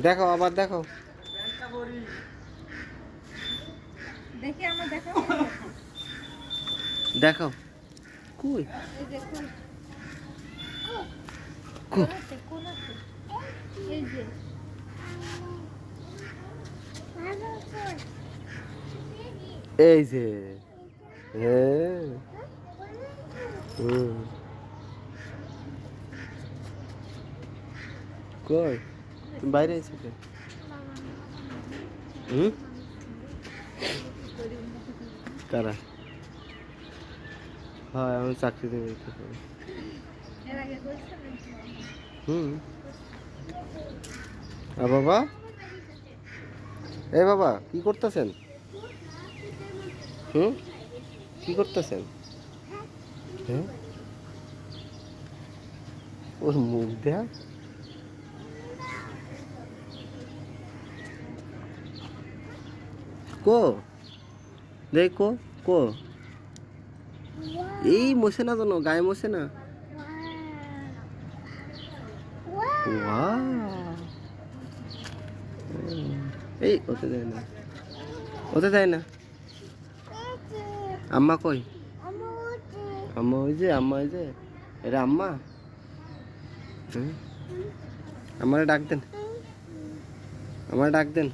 দেখো আবার দেখো। দেখি আমার দেখো। দেখো কই এই দেখো। কই কোনাতে কোনাতে। এই যে এই যে হ্যাঁ হুম কই তুমি বাইরে এসে কে হুম কারা হ্যাঁ আমি চাকরি দেবো এর আগে কইছো নাকি? হুম আর বাবা এই বাবা কি করতেছেন হুম কি করতেছেন হ্যাঁ ওর মুখ দেয়া কো দেখ কো কো এই মোছে না জানো গায়ে মোছে না ওয়াও এই ওতে যায় না ওতে যায় না আম্মা কই আম্মা ওই যে এটা আম্মা হুম আমারে ডাক দেন আমারে ডাক দেন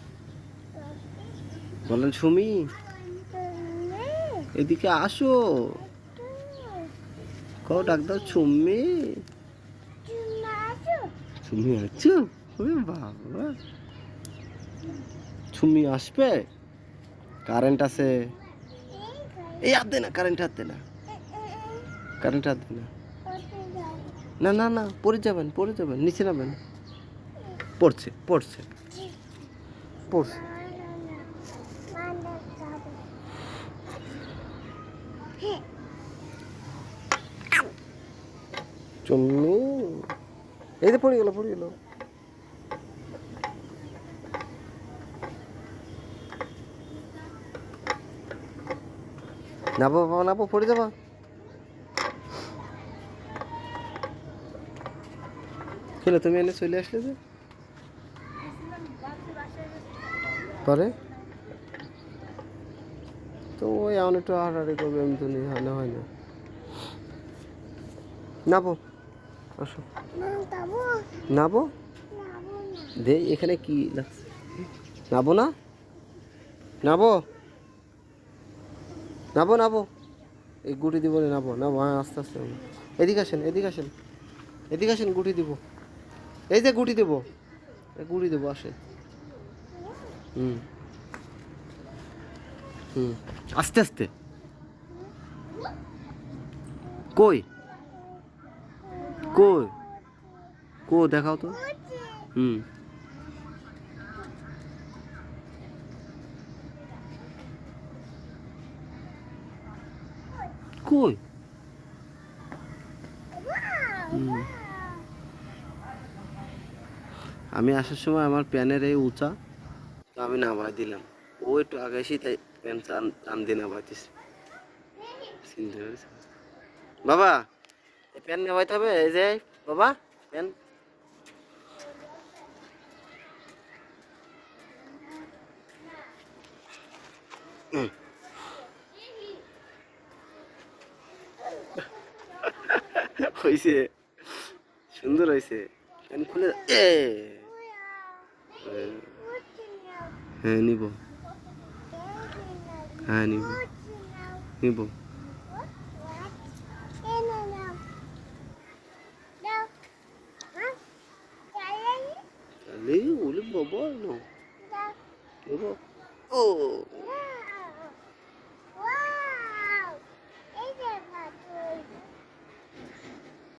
বলেন সুমি এদিকে আসো কও ডাক দাও সুমি সুমি আছো ওরে বাবা সুমি আসবে কারেন্ট আছে এই হাত দে না কারেন্ট হাত দে না কারেন্ট হাত দে না না না না পড়ে যাবেন নিচে নামেন পড়ছে পড়ছে পড়ছে চুম্মি এই যে পড়ে গেল নাবো বাবা নাবো পড়ে যাবা খেলে তুমি এনে চলে আসলে যে পরে তো ওই এমন একটু হাঁটাহাঁটি করবে এমনি তো হয় না নাবো আসো নাবো দে এখানে কি লাগছে নাবো না নাবো নাবো এই গুটি দিব না নাবো হ্যাঁ আস্তে আস্তে এদিকে আসেন গুটি দিব এই যে গুটি দেবো আসে হুম আস্তে আস্তে কই কই কো দেখাও তো হুম কই আমি আসার সময় আমার প্যানের এই উঁচা তো আমি নামাই দিলাম ও একটু আগে এসে তাই প্যান টান দিয়ে নামাইতেছে চিনতে পেরেছে বাবা এই প্যান নামাইতে হবে এই যে বাবা প্যান হয়েছে সুন্দর হয়েছে প্যান খুলে হ্যাঁ নিব নিব তাহলে ওলে বাবা নো ও